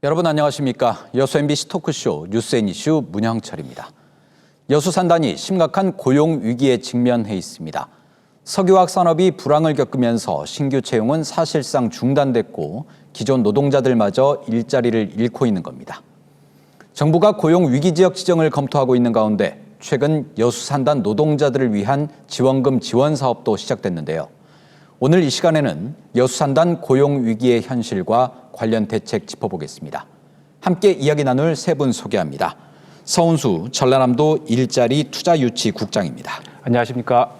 여러분 안녕하십니까? 여수 MBC 토크쇼 뉴스앤이슈 문형철입니다. 여수 산단이 심각한 고용 위기에 직면해 있습니다. 석유화학 산업이 불황을 겪으면서 신규 채용은 사실상 중단됐고 기존 노동자들마저 일자리를 잃고 있는 겁니다. 정부가 고용 위기 지역 지정을 검토하고 있는 가운데 최근 여수 산단 노동자들을 위한 지원금 지원 사업도 시작됐는데요. 오늘 이 시간에는 여수 산단 고용 위기의 현실과 관련 대책 짚어보겠습니다. 함께 이야기 나눌 세 분 소개합니다. 서운수 전라남도 일자리 투자유치국장입니다. 안녕하십니까?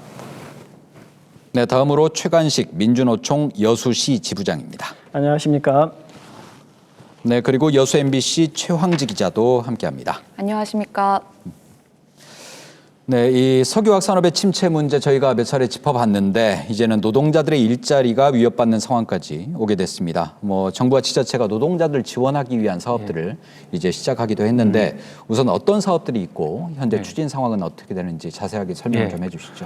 네, 다음으로 최관식 민주노총 여수시 지부장입니다. 안녕하십니까? 네, 그리고 여수 MBC 최황지 기자도 함께합니다. 안녕하십니까? 네, 이 석유화학 산업의 침체 문제 저희가 몇 차례 짚어봤는데 이제는 노동자들의 일자리가 위협받는 상황까지 오게 됐습니다. 정부와 지자체가 노동자들을 지원하기 위한 사업들을 이제 시작하기도 했는데 우선 어떤 사업들이 있고 현재 추진 상황은 어떻게 되는지 자세하게 설명 좀 해주시죠.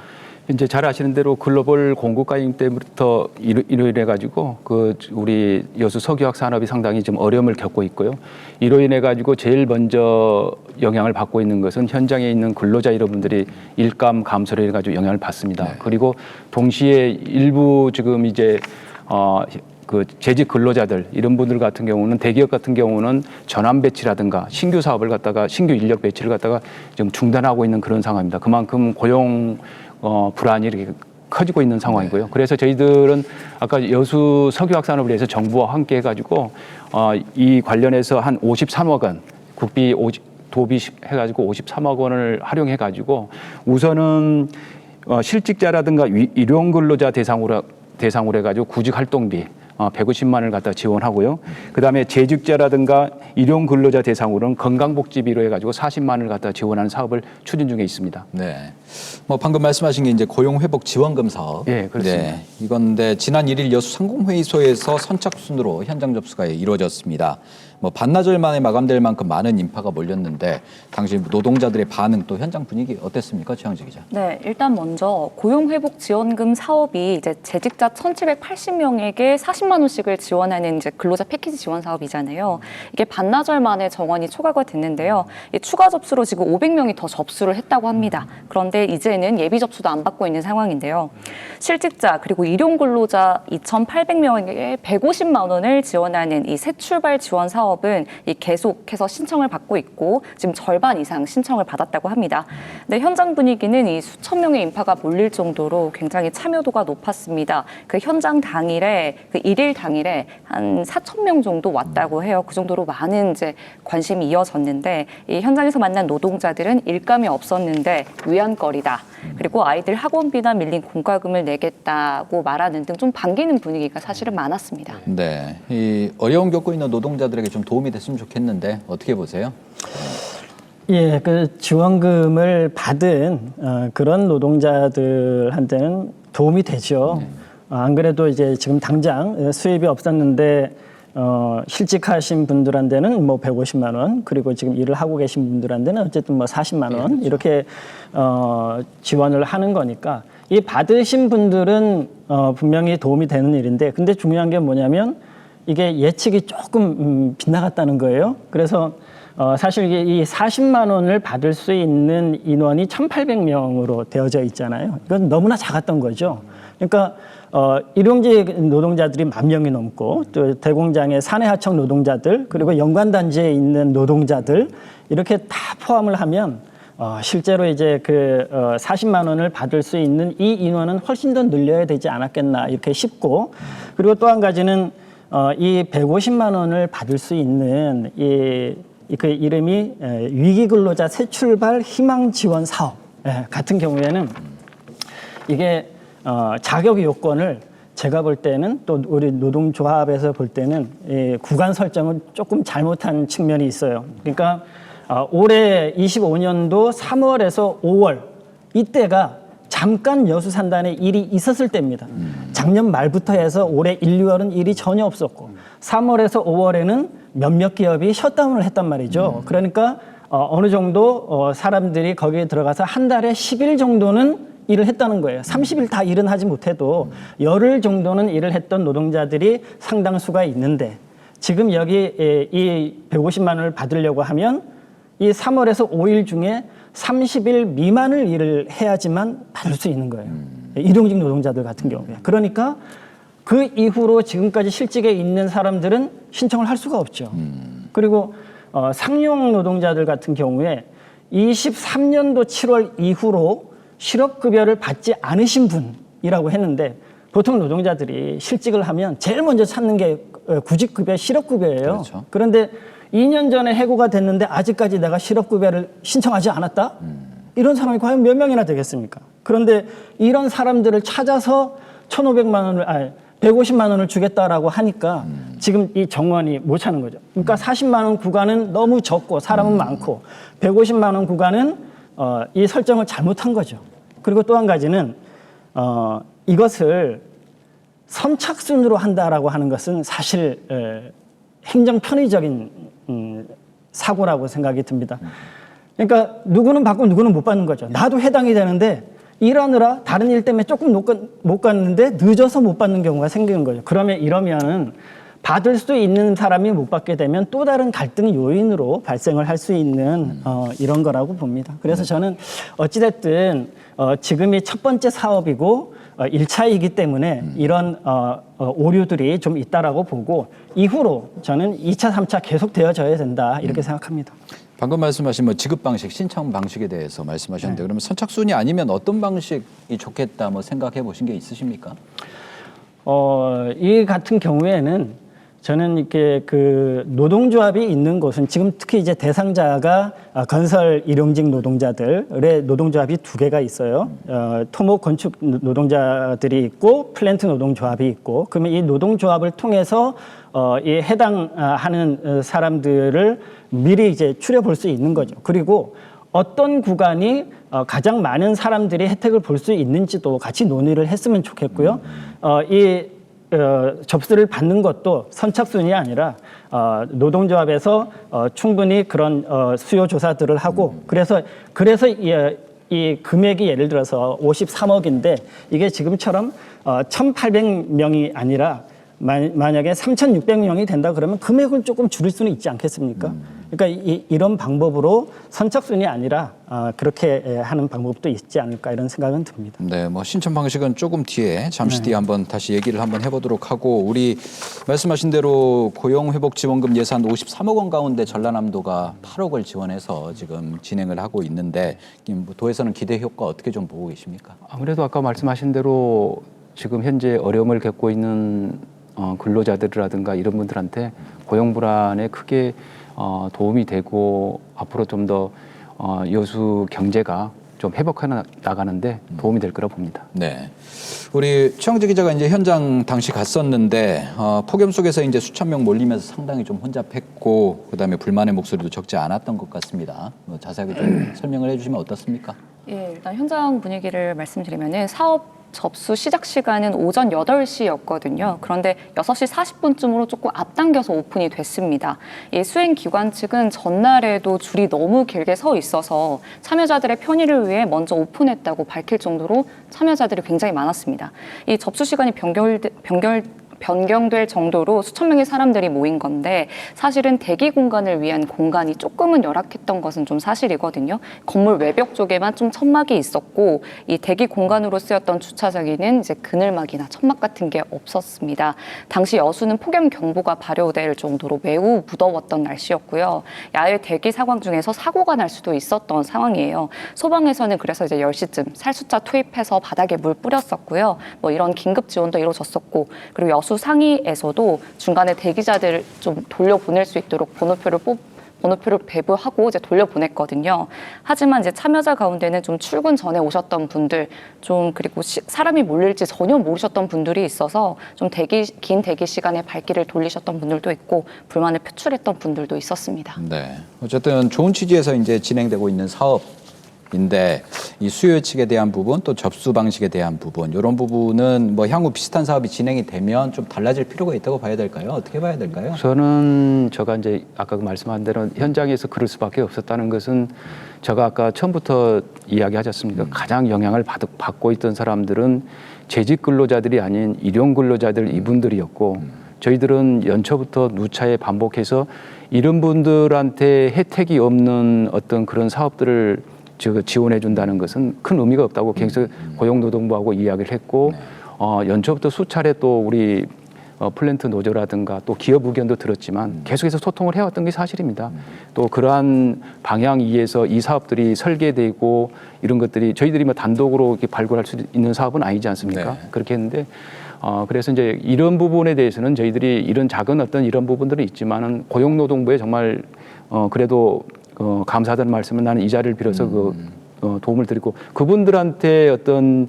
이제 잘 아시는 대로 글로벌 공급가임 때부터 이로 인해 가지고 우리 여수 석유화학 산업이 상당히 좀 어려움을 겪고 있고요. 이로 인해 가지고 제일 먼저 영향을 받고 있는 것은 현장에 있는 근로자 여러분들이 일감 감소로 인해 가지고 영향을 받습니다. 네. 그리고 동시에 일부 지금 이제 재직 근로자들 이런 분들 같은 경우는 대기업 같은 경우는 전환 배치라든가 신규 사업을 갖다가 신규 인력 배치를 갖다가 좀 중단하고 있는 그런 상황입니다. 그만큼 고용 불안이 이렇게 커지고 있는 상황이고요. 그래서 저희들은 아까 여수 석유화학 산업을 위해서 정부와 함께 해가지고 이 관련해서 한 53억 원 국비 도비 해가지고 53억 원을 활용해가지고 우선은 실직자라든가 일용 근로자 대상으로 해가지고 구직 활동비 150만 원을 갖다 지원하고요. 그다음에 재직자라든가 일용 근로자 대상으로는 건강복지비로 해가지고 40만 원을 갖다 지원하는 사업을 추진 중에 있습니다. 네, 방금 말씀하신 게 이제 고용회복 지원금 사업. 네, 그렇습니다. 네, 이건데 지난 1일 여수 상공회의소에서 선착순으로 현장 접수가 이루어졌습니다. 반나절 만에 마감될 만큼 많은 인파가 몰렸는데 당시 노동자들의 반응 또 현장 분위기 어땠습니까, 최영지 기자? 네, 일단 먼저 고용회복 지원금 사업이 이제 재직자 1,780명에게 40만 원씩을 지원하는 이제 근로자 패키지 지원 사업이잖아요. 이게 반나절 만에 정원이 초과가 됐는데요. 추가 접수로 지금 500명이 더 접수를 했다고 합니다. 그런데 이제는 예비 접수도 안 받고 있는 상황인데요. 실직자 그리고 일용 근로자 2,800명에게 150만 원을 지원하는 이 새 출발 지원 사업은 계속해서 신청을 받고 있고 지금 절반 이상 신청을 받았다고 합니다. 근데 현장 분위기는 이 수천 명의 인파가 몰릴 정도로 굉장히 참여도가 높았습니다. 그 현장 당일에 일일 당일에 한 4천 명 정도 왔다고 해요. 그 정도로 많은 이제 관심이 이어졌는데 이 현장에서 만난 노동자들은 일감이 없었는데 위안거리다. 그리고 아이들 학원비나 밀린 공과금을 내겠다고 말하는 등 좀 반기는 분위기가 사실은 많았습니다. 네, 이 어려움 겪고 있는 노동자들에게 좀 도움이 됐으면 좋겠는데 어떻게 보세요? 예, 그 지원금을 받은 그런 노동자들한테는 도움이 되죠. 안 그래도 이제 지금 당장 수입이 없었는데 실직하신 분들한테는 150만 원, 그리고 지금 일을 하고 계신 분들한테는 어쨌든 40만 원 그렇죠. 이렇게 지원을 하는 거니까 이 받으신 분들은 분명히 도움이 되는 일인데, 근데 중요한 게 뭐냐면 이게 예측이 조금 빗나갔다는 거예요. 그래서 사실 이 40만 원을 받을 수 있는 인원이 1,800명으로 되어져 있잖아요. 이건 너무나 작았던 거죠. 그러니까 일용직 노동자들이 10,000명이 넘고 또 대공장의 사내하청 노동자들 그리고 연관단지에 있는 노동자들 이렇게 다 포함을 하면 실제로 이제 40만 원을 받을 수 있는 이 인원은 훨씬 더 늘려야 되지 않았겠나 이렇게 싶고, 그리고 또 한 가지는 이 150만 원을 받을 수 있는 그 이름이 위기근로자 새출발 희망 지원 사업 같은 경우에는 이게 자격 요건을 제가 볼 때는 또 우리 노동조합에서 볼 때는 구간 설정을 조금 잘못한 측면이 있어요. 그러니까 올해 25년도 3월에서 5월 이때가 잠깐 여수 산단에 일이 있었을 때입니다. 작년 말부터 해서 올해 1, 2월은 일이 전혀 없었고 3월에서 5월에는 몇몇 기업이 셧다운을 했단 말이죠. 그러니까 어느 정도 사람들이 거기에 들어가서 한 달에 10일 정도는 일을 했다는 거예요. 30일 다 일은 하지 못해도 열흘 정도는 일을 했던 노동자들이 상당수가 있는데 지금 여기 이 150만 원을 받으려고 하면 이 3월에서 5일 중에 30일 미만을 일을 해야지만 받을 수 있는 거예요. 일용직 노동자들 같은 경우에. 그러니까 그 이후로 지금까지 실직에 있는 사람들은 신청을 할 수가 없죠. 그리고 상용 노동자들 같은 경우에 23년도 7월 이후로 실업급여를 받지 않으신 분이라고 했는데 보통 노동자들이 실직을 하면 제일 먼저 찾는 게 구직급여, 실업급여예요. 그렇죠. 그런데 2년 전에 해고가 됐는데 아직까지 내가 실업급여를 신청하지 않았다? 이런 사람이 과연 몇 명이나 되겠습니까? 그런데 이런 사람들을 찾아서 150만 원을 주겠다라고 하니까 지금 이 정원이 못 차는 거죠. 그러니까 40만 원 구간은 너무 적고 사람은 많고 150만 원 구간은 이 설정을 잘못한 거죠. 그리고 또 한 가지는 이것을 선착순으로 한다라고 하는 것은 사실 행정 편의적인 사고라고 생각이 듭니다. 그러니까 누구는 받고 누구는 못 받는 거죠. 나도 해당이 되는데 일하느라 다른 일 때문에 조금 못 갔는데 늦어서 못 받는 경우가 생기는 거죠. 그러면 이러면은 받을 수 있는 사람이 못 받게 되면 또 다른 갈등 요인으로 발생을 할 수 있는 이런 거라고 봅니다. 그래서 저는 어찌됐든 지금이 첫 번째 사업이고 1차이기 때문에 이런 오류들이 좀 있다라고 보고 이후로 저는 2차, 3차 계속 되어져야 된다 이렇게 생각합니다. 방금 말씀하신 뭐 지급 방식, 신청 방식에 대해서 말씀하셨는데 그러면 선착순이 아니면 어떤 방식이 좋겠다 뭐 생각해 보신 게 있으십니까? 이 같은 경우에는 저는 이렇게 그 노동조합이 있는 곳은 지금 특히 이제 대상자가 건설 일용직 노동자들의 노동조합이 2개가 있어요. 토목 건축 노동자들이 있고 플랜트 노동조합이 있고 그러면 이 노동조합을 통해서 이 해당하는 사람들을 미리 이제 추려볼 수 있는 거죠. 그리고 어떤 구간이 가장 많은 사람들이 혜택을 볼 수 있는지도 같이 논의를 했으면 좋겠고요. 접수를 받는 것도 선착순이 아니라 노동조합에서 충분히 그런 수요 조사들을 하고 그래서 이 금액이 예를 들어서 53억인데 이게 지금처럼 1,800명이 아니라 만약에 3,600명이 된다 그러면 금액을 조금 줄일 수는 있지 않겠습니까? 그러니까 이런 방법으로 선착순이 아니라 그렇게 하는 방법도 있지 않을까 이런 생각은 듭니다. 네, 뭐 신청 방식은 조금 뒤에 잠시 뒤에 한번 다시 얘기를 한번 해보도록 하고 우리 말씀하신 대로 고용회복지원금 예산 53억 원 가운데 전라남도가 8억을 지원해서 지금 진행을 하고 있는데 도에서는 기대 효과 어떻게 좀 보고 계십니까? 아무래도 아까 말씀하신 대로 지금 현재 어려움을 겪고 있는 근로자들이라든가 이런 분들한테 고용 불안에 크게 도움이 되고 앞으로 좀 더 여수 경제가 좀 회복해 나가는데 도움이 될 거라 봅니다. 네, 우리 최영재 기자가 이제 현장 당시 갔었는데 폭염 속에서 이제 수천 명 몰리면서 상당히 좀 혼잡했고 그다음에 불만의 목소리도 적지 않았던 것 같습니다. 자세하게 좀 설명을 해주시면 어떻습니까? 예, 일단 현장 분위기를 말씀드리면은 사업 접수 시작 시간은 오전 8시였거든요. 그런데 6시 40분쯤으로 조금 앞당겨서 오픈이 됐습니다. 이 수행기관 측은 전날에도 줄이 너무 길게 서 있어서 참여자들의 편의를 위해 먼저 오픈했다고 밝힐 정도로 참여자들이 굉장히 많았습니다. 이 접수 시간이 변경될 정도로 수천 명의 사람들이 모인 건데 사실은 대기 공간을 위한 공간이 조금은 열악했던 것은 좀 사실이거든요. 건물 외벽 쪽에만 좀 천막이 있었고 이 대기 공간으로 쓰였던 주차장에는 이제 그늘막이나 천막 같은 게 없었습니다. 당시 여수는 폭염 경보가 발효될 정도로 매우 무더웠던 날씨였고요. 야외 대기 상황 중에서 사고가 날 수도 있었던 상황이에요. 소방에서는 그래서 이제 10시쯤 살수차 투입해서 바닥에 물 뿌렸었고요. 뭐 이런 긴급 지원도 이루어졌었고 그리고 여수 상위에서도 중간에 대기자들 좀 돌려보낼 수 있도록 번호표를 배부하고 이제 돌려보냈거든요. 하지만 이제 참여자 가운데는 좀 출근 전에 오셨던 분들, 그리고 사람이 몰릴지 전혀 모르셨던 분들이 있어서 좀 긴 대기 시간에 발길을 돌리셨던 분들도 있고 불만을 표출했던 분들도 있었습니다. 네, 어쨌든 좋은 취지에서 이제 진행되고 있는 사업인데 이 수요 예측에 대한 부분 또 접수 방식에 대한 부분 이런 부분은 뭐 향후 비슷한 사업이 진행이 되면 좀 달라질 필요가 있다고 봐야 될까요? 어떻게 봐야 될까요? 저는 제가 이제 아까 말씀한 대로 현장에서 그럴 수밖에 없었다는 것은 제가 아까 처음부터 이야기하셨습니까? 가장 영향을 받고 있던 사람들은 재직 근로자들이 아닌 일용 근로자들 이분들이었고 저희들은 연초부터 누차에 반복해서 이런 분들한테 혜택이 없는 어떤 그런 사업들을 지원해 준다는 것은 큰 의미가 없다고 계속 고용노동부하고 이야기를 했고 연초부터 수차례 또 우리 플랜트 노조라든가 또 기업 의견도 들었지만 계속해서 소통을 해왔던 게 사실입니다. 또 그러한 방향 이에서 이 사업들이 설계되고 이런 것들이 저희들이 뭐 단독으로 이렇게 발굴할 수 있는 사업은 아니지 않습니까? 네. 그렇게 했는데 그래서 이제 이런 부분에 대해서는 저희들이 이런 작은 어떤 이런 부분들은 있지만은 고용노동부에 정말 그래도 감사하다는 말씀은 나는 이 자리를 빌어서 도움을 드리고 그분들한테 어떤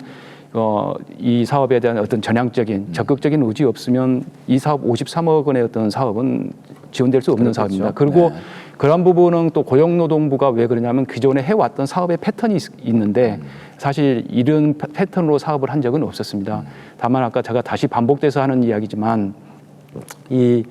이 사업에 대한 어떤 전향적인 적극적인 의지 없으면 이 사업 53억 원의 어떤 사업은 지원될 수 없는 그렇겠죠. 사업입니다. 그리고 네. 그런 부분은 또 고용노동부가 왜 그러냐면 기존에 해왔던 사업의 패턴이 있는데 사실 이런 패턴으로 사업을 한 적은 없었습니다. 다만 아까 제가 다시 반복돼서 하는 이야기지만 이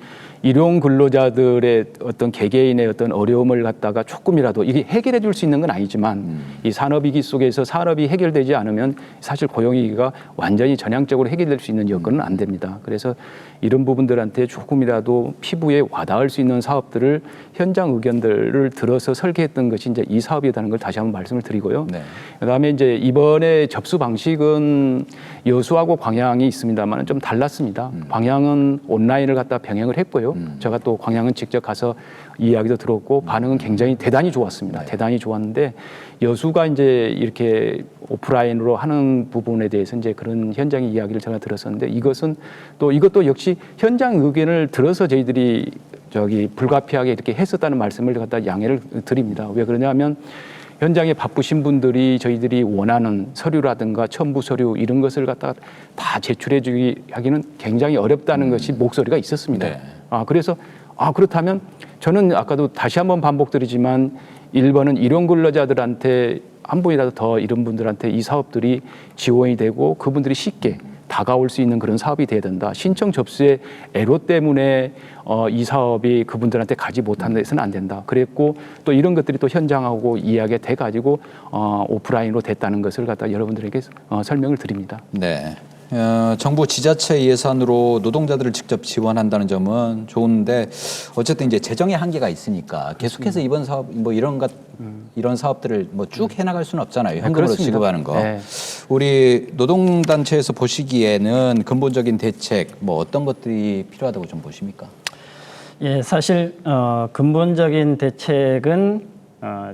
일용 근로자들의 어떤 개개인의 어떤 어려움을 갖다가 조금이라도 이게 해결해 줄 수 있는 건 아니지만 이 산업위기 속에서 산업이 해결되지 않으면 사실 고용위기가 완전히 전향적으로 해결될 수 있는 여건은 안 됩니다. 그래서 이런 부분들한테 조금이라도 피부에 와닿을 수 있는 사업들을 현장 의견들을 들어서 설계했던 것이 이제 이 사업이라는 걸 다시 한번 말씀을 드리고요. 네. 그다음에 이제 이번에 접수 방식은 여수하고 광양이 있습니다만 좀 달랐습니다. 광양은 온라인을 갖다 병행을 했고요. 제가 또 광양은 직접 가서 이야기도 들었고 반응은 굉장히 대단히 좋았습니다. 네. 대단히 좋았는데 여수가 이제 이렇게 오프라인으로 하는 부분에 대해서 이제 그런 현장의 이야기를 제가 들었었는데 이것도 역시 현장 의견을 들어서 저희들이 불가피하게 이렇게 했었다는 말씀을 갖다 양해를 드립니다. 왜 그러냐면 현장에 바쁘신 분들이 저희들이 원하는 서류라든가 첨부 서류 이런 것을 갖다가 다 제출해 주기 하기는 굉장히 어렵다는 것이 목소리가 있었습니다. 네. 그래서 그렇다면 저는 아까도 다시 한번 반복드리지만 1번은 일용 근로자들한테 한 분이라도 더 이런 분들한테 이 사업들이 지원이 되고 그분들이 쉽게 다가올 수 있는 그런 사업이 돼야 된다. 신청 접수의 애로 때문에 이 사업이 그분들한테 가지 못한 데서는 안 된다. 그랬고 또 이런 것들이 또 현장하고 이야기가 돼가지고 오프라인으로 됐다는 것을 갖다 여러분들에게 설명을 드립니다. 네. 정부 지자체 예산으로 노동자들을 직접 지원한다는 점은 좋은데 어쨌든 이제 재정의 한계가 있으니까 계속해서 이번 사업 뭐 이런 사업들을 뭐 쭉 해나갈 수는 없잖아요. 현금으로 그렇습니다. 지급하는 거. 네. 우리 노동단체에서 보시기에는 근본적인 대책 뭐 어떤 것들이 필요하다고 좀 보십니까? 예, 사실 근본적인 대책은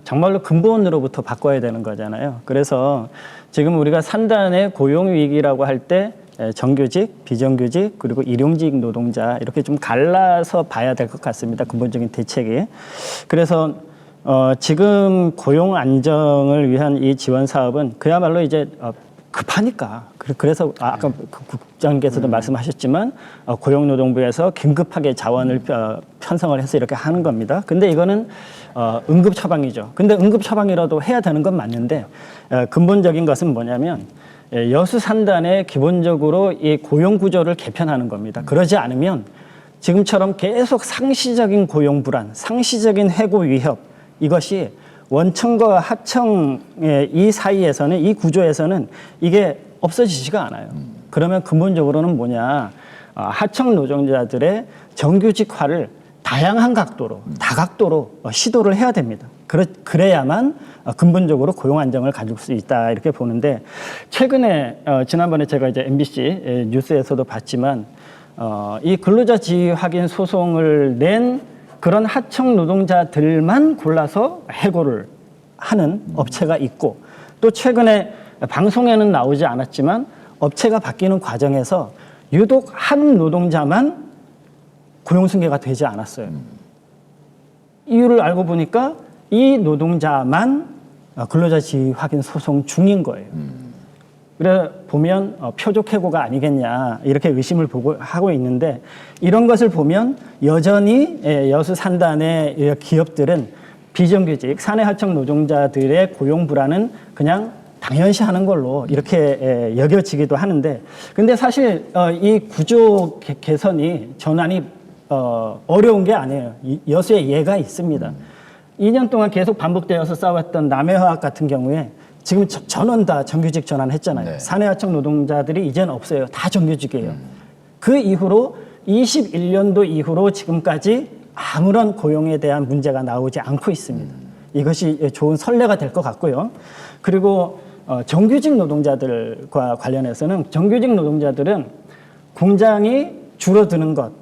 정말로 근본으로부터 바꿔야 되는 거잖아요. 그래서 지금 우리가 산단의 고용 위기라고 할 때 정규직, 비정규직, 그리고 일용직 노동자 이렇게 좀 갈라서 봐야 될 것 같습니다. 근본적인 대책이. 그래서 지금 고용 안정을 위한 이 지원 사업은 그야말로 이제 급하니까. 그래서 아까 국장께서도 말씀하셨지만 고용노동부에서 긴급하게 자원을 편성을 해서 이렇게 하는 겁니다. 근데 이거는 응급 처방이죠. 근데 응급 처방이라도 해야 되는 건 맞는데 근본적인 것은 뭐냐면 여수 산단에 기본적으로 이 고용 구조를 개편하는 겁니다. 그러지 않으면 지금처럼 계속 상시적인 고용 불안, 상시적인 해고 위협 이것이 원청과 하청의 이 사이에서는 이 구조에서는 이게 없어지지가 않아요. 그러면 근본적으로는 뭐냐? 하청 노동자들의 정규직화를 다양한 각도로, 다각도로 시도를 해야 됩니다. 그래야만 근본적으로 고용 안정을 가질 수 있다 이렇게 보는데 최근에 지난번에 제가 이제 MBC 뉴스에서도 봤지만 이 근로자 지위 확인 소송을 낸 그런 하청 노동자들만 골라서 해고를 하는 업체가 있고 또 최근에 방송에는 나오지 않았지만 업체가 바뀌는 과정에서 유독 한 노동자만 고용 승계가 되지 않았어요. 이유를 알고 보니까 이 노동자만 근로자 지위 확인 소송 중인 거예요. 그래 보면 표적 해고가 아니겠냐 이렇게 의심을 하고 있는데 이런 것을 보면 여전히 여수 산단의 기업들은 비정규직 사내 하청 노동자들의 고용 불안은 그냥 당연시하는 걸로 이렇게 여겨지기도 하는데 근데 사실 이 구조 개선이 전환이 어려운 게 아니에요. 여수에 예가 있습니다. 2년 동안 계속 반복되어서 싸웠던 남해화학 같은 경우에 지금 전원 다 정규직 전환했잖아요. 네. 사내 하청 노동자들이 이제는 없어요. 다 정규직이에요. 그 이후로 21년도 이후로 지금까지 아무런 고용에 대한 문제가 나오지 않고 있습니다. 이것이 좋은 선례가 될 것 같고요. 그리고 정규직 노동자들과 관련해서는 정규직 노동자들은 공장이 줄어드는 것,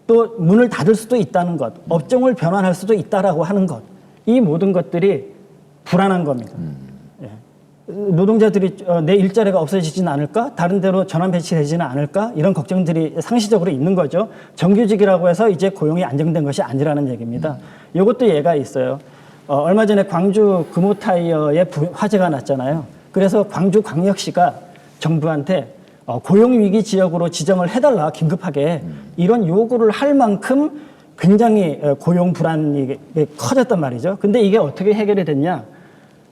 또 문을 닫을 수도 있다는 것, 업종을 변환할 수도 있다라고 하는 것, 이 모든 것들이 불안한 겁니다. 예. 노동자들이 내 일자리가 없어지지는 않을까? 다른 데로 전환 배치되지는 않을까? 이런 걱정들이 상시적으로 있는 거죠. 정규직이라고 해서 이제 고용이 안정된 것이 아니라는 얘기입니다. 이것도 예가 있어요. 얼마 전에 광주 금호타이어에 화재가 났잖아요. 그래서 광주광역시가 정부한테 고용위기 지역으로 지정을 해달라, 긴급하게. 이런 요구를 할 만큼 굉장히 고용 불안이 커졌단 말이죠. 근데 이게 어떻게 해결이 됐냐?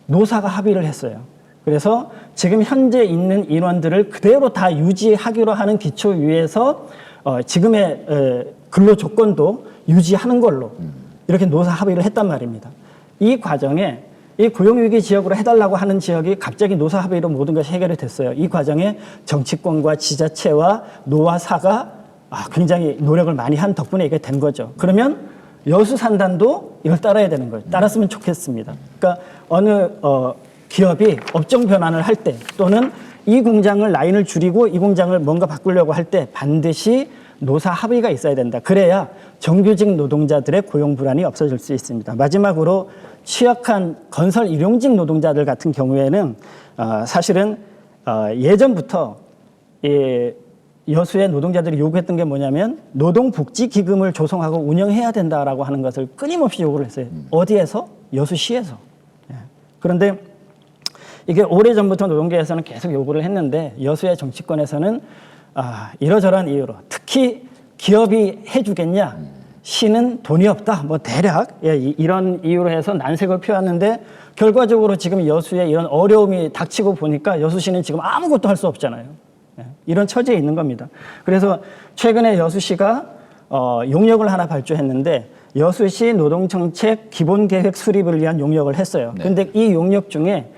노사가 합의를 했어요. 그래서 지금 현재 있는 인원들을 그대로 다 유지하기로 하는 기초 위에서 지금의 근로 조건도 유지하는 걸로 이렇게 노사 합의를 했단 말입니다. 이 과정에 이 고용위기 지역으로 해달라고 하는 지역이 갑자기 노사 합의로 모든 것이 해결이 됐어요. 이 과정에 정치권과 지자체와 노와사가 굉장히 노력을 많이 한 덕분에 이게 된 거죠. 그러면 여수산단도 이걸 따라야 되는 거예요. 따랐으면 좋겠습니다. 그러니까 어느 기업이 업종 변환을 할 때 또는 이 공장을 라인을 줄이고 이 공장을 뭔가 바꾸려고 할 때 반드시 노사 합의가 있어야 된다. 그래야 정규직 노동자들의 고용 불안이 없어질 수 있습니다. 마지막으로 취약한 건설 일용직 노동자들 같은 경우에는 사실은 예전부터 여수의 노동자들이 요구했던 게 뭐냐면 노동복지기금을 조성하고 운영해야 된다라고 하는 것을 끊임없이 요구를 했어요. 어디에서? 여수시에서. 그런데 이게 오래전부터 노동계에서는 계속 요구를 했는데 여수의 정치권에서는 이러저러한 이유로 특히 기업이 해주겠냐? 시는 돈이 없다. 뭐 대략 이런 이유로 해서 난색을 표했는데 결과적으로 지금 여수에 이런 어려움이 닥치고 보니까 여수시는 지금 아무것도 할 수 없잖아요. 이런 처지에 있는 겁니다. 그래서 최근에 여수시가 용역을 하나 발주했는데 여수시 노동정책 기본계획 수립을 위한 용역을 했어요. 그런데 이 용역 중에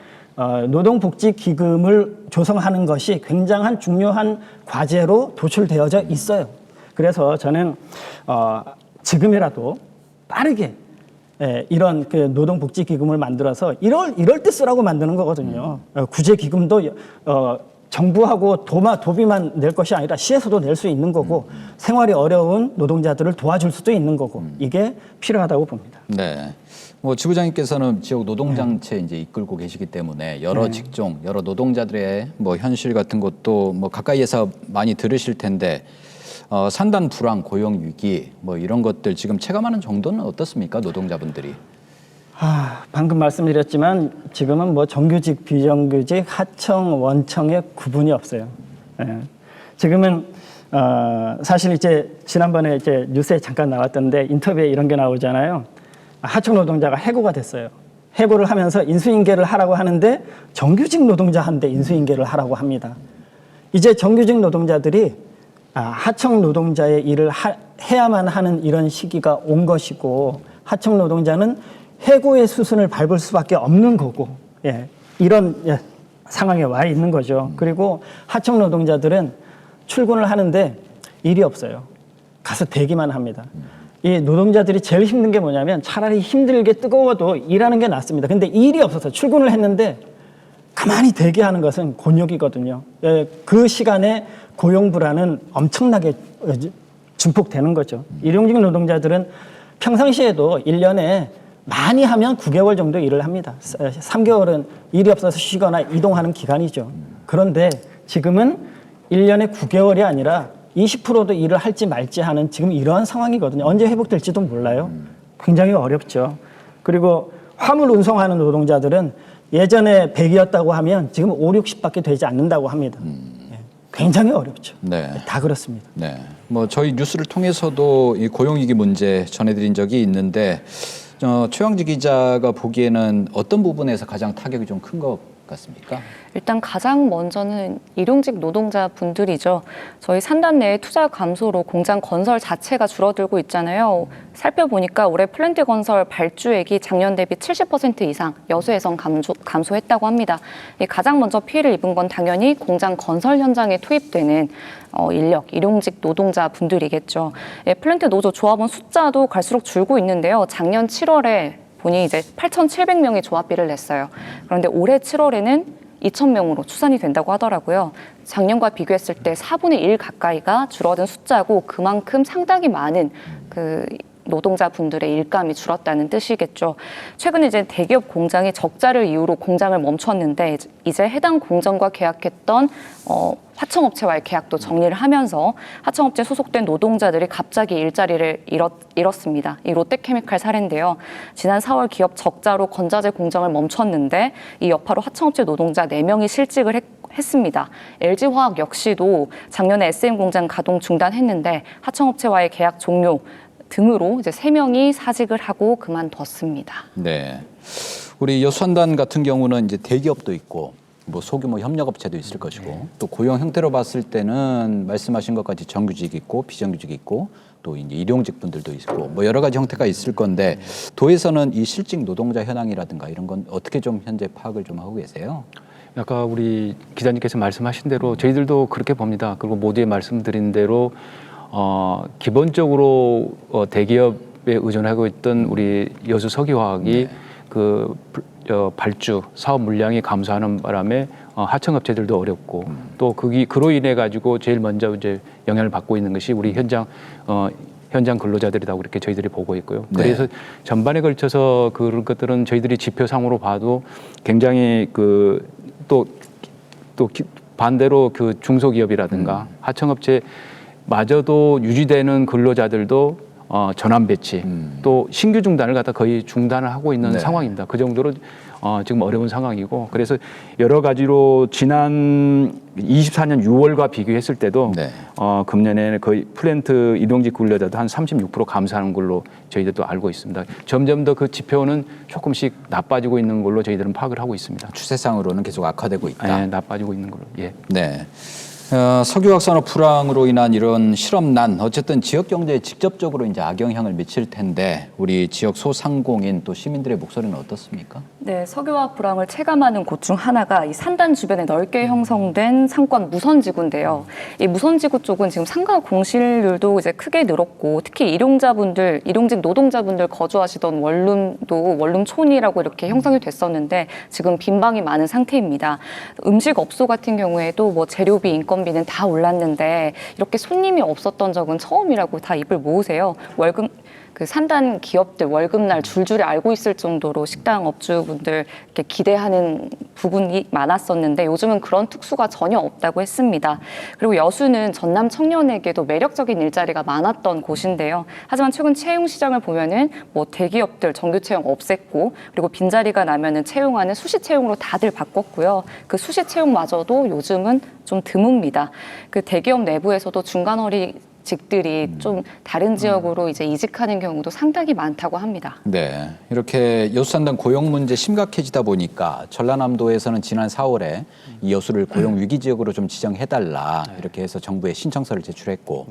노동복지기금을 조성하는 것이 굉장한 중요한 과제로 도출되어져 있어요. 그래서 저는 지금이라도 빠르게 이런 그 노동복지기금을 만들어서 이럴 때 쓰라고 만드는 거거든요. 구제기금도 정부하고 도비만 낼 것이 아니라 시에서도 낼 수 있는 거고 생활이 어려운 노동자들을 도와줄 수도 있는 거고 이게 필요하다고 봅니다. 네. 뭐 지부장님께서는 지역 노동장체 이제 이끌고 계시기 때문에 여러 직종, 여러 노동자들의 뭐 현실 같은 것도 뭐 가까이에서 많이 들으실 텐데 산단 불황, 고용 위기 뭐 이런 것들 지금 체감하는 정도는 어떻습니까, 노동자분들이? 방금 말씀드렸지만 지금은 뭐 정규직, 비정규직, 하청, 원청의 구분이 없어요. 지금은 사실 이제 지난번에 이제 뉴스에 잠깐 나왔던데 인터뷰에 이런 게 나오잖아요. 하청 노동자가 해고가 됐어요. 해고를 하면서 인수인계를 하라고 하는데 정규직 노동자한테 인수인계를 하라고 합니다. 이제 정규직 노동자들이 하청 노동자의 일을 해야만 하는 이런 시기가 온 것이고 하청 노동자는 해고의 수순을 밟을 수밖에 없는 거고 이런 상황에 와 있는 거죠. 그리고 하청 노동자들은 출근을 하는데 일이 없어요. 가서 대기만 합니다. 이 노동자들이 제일 힘든 게 뭐냐면 차라리 힘들게 뜨거워도 일하는 게 낫습니다. 근데 일이 없어서 출근을 했는데 가만히 대기하는 것은 곤욕이거든요. 그 시간에 고용 불안은 엄청나게 증폭되는 거죠. 일용직 노동자들은 평상시에도 1년에 많이 하면 9개월 정도 일을 합니다. 3개월은 일이 없어서 쉬거나 이동하는 기간이죠. 그런데 지금은 1년에 9개월이 아니라 20%도 일을 할지 말지 하는 지금 이러한 상황이거든요. 언제 회복될지도 몰라요. 굉장히 어렵죠. 그리고 화물 운송하는 노동자들은 예전에 100이었다고 하면 지금 5, 60밖에 되지 않는다고 합니다. 굉장히 어렵죠. 네. 다 그렇습니다. 네. 뭐 저희 뉴스를 통해서도 이 고용위기 문제 전해드린 적이 있는데 최영지 기자가 보기에는 어떤 부분에서 가장 타격이 좀 큰 것 같습니까? 일단 가장 먼저는 일용직 노동자분들이죠. 저희 산단 내의 투자 감소로 공장 건설 자체가 줄어들고 있잖아요. 살펴보니까 올해 플랜트 건설 발주액이 작년 대비 70% 이상 여수에선 감소했다고 합니다. 가장 먼저 피해를 입은 건 당연히 공장 건설 현장에 투입되는 인력, 일용직 노동자분들이겠죠. 플랜트 노조 조합원 숫자도 갈수록 줄고 있는데요. 작년 7월에 보니 이제 8,700명이 조합비를 냈어요. 그런데 올해 7월에는 2,000명으로 추산이 된다고 하더라고요. 작년과 비교했을 때 4분의 1 가까이가 줄어든 숫자고 그만큼 상당히 많은 노동자분들의 일감이 줄었다는 뜻이겠죠. 최근에 이제 대기업 공장이 적자를 이유로 공장을 멈췄는데 이제 해당 공장과 계약했던 하청업체와의 계약도 정리를 하면서 하청업체 소속된 노동자들이 갑자기 일자리를 잃었습니다. 이 롯데케미칼 사례인데요. 지난 4월 기업 적자로 건자재 공장을 멈췄는데 이 여파로 하청업체 노동자 4명이 실직을 했습니다. LG화학 역시도 작년에 SM 공장 가동 중단했는데 하청업체와의 계약 종료 등으로 이제 3명이 사직을 하고 그만뒀습니다. 네, 우리 여수산단 같은 경우는 이제 대기업도 있고 뭐 소규모 협력업체도 있을 것이고 또 고용 형태로 봤을 때는 말씀하신 것까지 정규직 있고 비정규직 있고 또 이제 일용직 분들도 있고 뭐 여러 가지 형태가 있을 건데 도에서는 이 실직 노동자 현황이라든가 이런 건 어떻게 좀 현재 파악을 좀 하고 계세요? 아까 우리 기자님께서 말씀하신 대로 저희들도 그렇게 봅니다. 그리고 모두에 말씀드린 대로 기본적으로 대기업에 의존하고 있던 우리 여수 석유화학이 그 발주 사업 물량이 감소하는 바람에 하청업체들도 어렵고 또 그로 인해 가지고 제일 먼저 이제 영향을 받고 있는 것이 우리 현장 근로자들이라고 그렇게 저희들이 보고 있고요. 그래서 전반에 걸쳐서 그런 것들은 저희들이 지표상으로 봐도 굉장히 또 반대로 그 중소기업이라든가 하청업체 마저도 유지되는 근로자들도 전환 배치 또 신규 중단을 갖다 거의 중단을 하고 있는 상황입니다. 그 정도로 지금 어려운 상황이고 그래서 여러 가지로 지난 24년 6월과 비교했을 때도 금년에는 거의 플랜트 일용직 근로자도 한 36% 감소하는 걸로 저희들도 알고 있습니다. 점점 더 그 지표는 조금씩 나빠지고 있는 걸로 저희들은 파악을 하고 있습니다. 추세상으로는 계속 악화되고 있다. 네, 나빠지고 있는 걸로. 예. 네. 석유화학 산업 불황으로 인한 이런 실업난 어쨌든 지역 경제에 직접적으로 이제 악영향을 미칠 텐데 우리 지역 소상공인 또 시민들의 목소리는 어떻습니까? 네, 석유화학 불황을 체감하는 곳 중 하나가 이 산단 주변에 넓게 형성된 상권 무선지구인데요. 이 무선지구 쪽은 지금 상가 공실률도 이제 크게 늘었고 특히 일용직 노동자분들 거주하시던 원룸도 원룸촌이라고 이렇게 형성이 됐었는데 지금 빈방이 많은 상태입니다. 음식업소 같은 경우에도 뭐 재료비, 인건비는 다 올랐는데 이렇게 손님이 없었던 적은 처음이라고 다 입을 모으세요. 산단 기업들 월급날 줄줄이 알고 있을 정도로 식당 업주분들 이렇게 기대하는 부분이 많았었는데 요즘은 그런 특수가 전혀 없다고 했습니다. 그리고 여수는 전남 청년에게도 매력적인 일자리가 많았던 곳인데요. 하지만 최근 채용 시장을 보면은 뭐 대기업들 정규 채용 없앴고 그리고 빈자리가 나면은 채용하는 수시 채용으로 다들 바꿨고요. 그 수시 채용마저도 요즘은 좀 드뭅니다. 그 대기업 내부에서도 직들이 좀 다른 지역으로 이제 이직하는 경우도 상당히 많다고 합니다. 네, 이렇게 여수산단 고용 문제 심각해지다 보니까 전라남도에서는 지난 4월에 이 여수를 고용 위기 지역으로 좀 지정해달라 이렇게 해서 정부에 신청서를 제출했고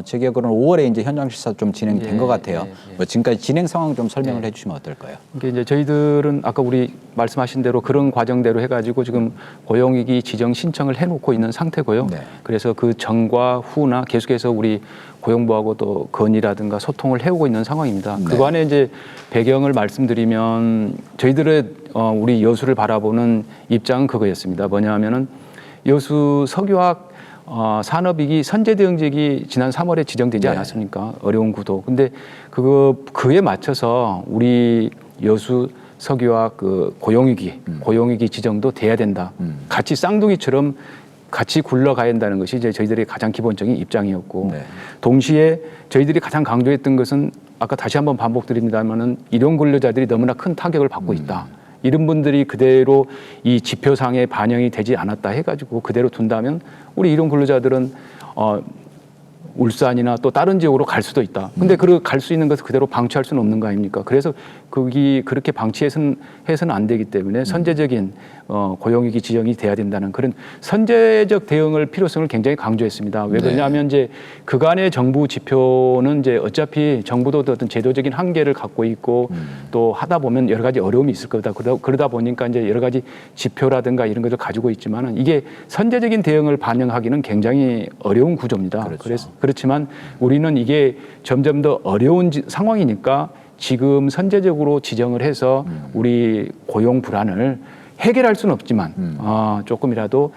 제 기억으로는 5월에 이제 현장 실사 좀 진행된 것 같아요. 뭐 지금까지 진행 상황 좀 설명을 해주시면 어떨까요? 이게 이제 저희들은 아까 우리 말씀하신 대로 그런 과정대로 해가지고 지금 고용 위기 지정 신청을 해놓고 있는 상태고요. 그래서 그 전과 후나 계속해서 우리 고용부하고 또 건의라든가 소통을 해오고 있는 상황입니다. 그간에 이제 배경을 말씀드리면 저희들의 우리 여수를 바라보는 입장은 그거였습니다. 뭐냐면은 여수 석유화학 산업위기 선제대응직이 지난 3월에 지정되지 않았습니까? 어려운 구도. 근데 그에 맞춰서 우리 여수 석유화학 고용위기 지정도 돼야 된다. 같이 쌍둥이처럼 같이 굴러가야 한다는 것이 이제 저희들의 가장 기본적인 입장이었고 동시에 저희들이 가장 강조했던 것은 아까 다시 한번 반복드립니다만은 일용 근로자들이 너무나 큰 타격을 받고 있다. 이런 분들이 그대로 이 지표상에 반영이 되지 않았다 해가지고 그대로 둔다면 우리 일용 근로자들은 울산이나 또 다른 지역으로 갈 수도 있다. 근데 갈 수 있는 것을 그대로 방치할 수는 없는 거 아닙니까? 그래서 거기 그렇게 방치해서는 안 되기 때문에 선제적인 고용위기 지정이 돼야 된다는 그런 선제적 대응을 필요성을 굉장히 강조했습니다. 왜 그러냐면 이제 그간의 정부 지표는 이제 어차피 정부도 어떤 제도적인 한계를 갖고 있고 또 하다 보면 여러 가지 어려움이 있을 거다. 그러다 보니까 이제 여러 가지 지표라든가 이런 것을 가지고 있지만은 이게 선제적인 대응을 반영하기는 굉장히 어려운 구조입니다. 그렇지만 우리는 이게 점점 더 어려운 상황이니까 지금 선제적으로 지정을 해서 우리 고용 불안을 해결할 수는 없지만 조금이라도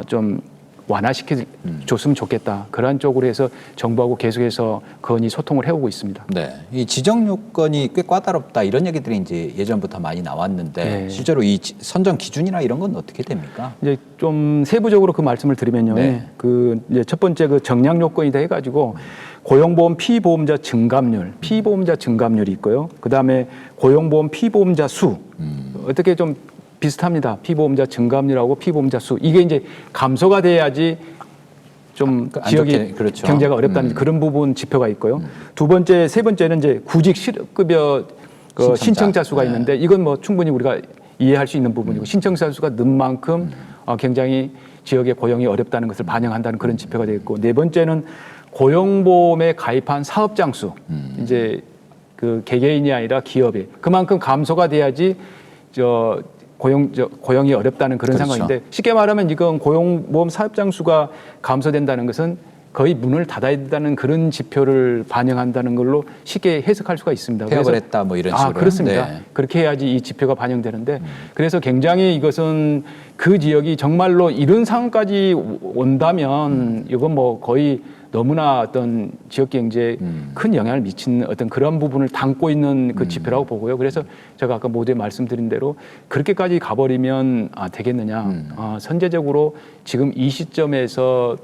좀 완화시켜줬으면 좋겠다. 그런 쪽으로 해서 정부하고 계속해서 건의 소통을 해오고 있습니다. 네, 이 지정 요건이 꽤 까다롭다 이런 얘기들이 이제 예전부터 많이 나왔는데 실제로 이 선정 기준이나 이런 건 어떻게 됩니까? 이제 좀 세부적으로 그 말씀을 드리면요. 그 이제 첫 번째 그 정량 요건이다 해가지고 고용보험 피보험자 증감률이 있고요. 그 다음에 고용보험 피보험자 수 어떻게 좀 비슷합니다. 피보험자 증감률하고 피보험자 수 이게 이제 감소가 돼야지 좀 지역이 그렇죠. 경제가 어렵다는 그런 부분 지표가 있고요. 세 번째는 이제 구직 실업급여 신청자 수가 있는데 이건 뭐 충분히 우리가 이해할 수 있는 부분이고 신청자 수가 는 만큼 굉장히 지역의 고용이 어렵다는 것을 반영한다는 그런 지표가 되어 있고 네 번째는 고용보험에 가입한 사업장 수 이제 그 개개인이 아니라 기업이 그만큼 감소가 돼야지 고용이 어렵다는 그런 상황인데 쉽게 말하면 이건 고용보험 사업장 수가 감소된다는 것은 거의 문을 닫아야 된다는 그런 지표를 반영한다는 걸로 쉽게 해석할 수가 있습니다. 폐업을 했다 뭐 이런 식으로. 그렇습니다. 그렇게 해야지 이 지표가 반영되는데 그래서 굉장히 이것은 그 지역이 정말로 이런 상황까지 온다면 이건 뭐 거의 너무나 어떤 지역 경제에 큰 영향을 미치는 어떤 그런 부분을 담고 있는 그 지표라고 보고요. 그래서 제가 아까 모두에 말씀드린 대로 그렇게까지 가버리면 되겠느냐. 선제적으로 지금 이 시점에서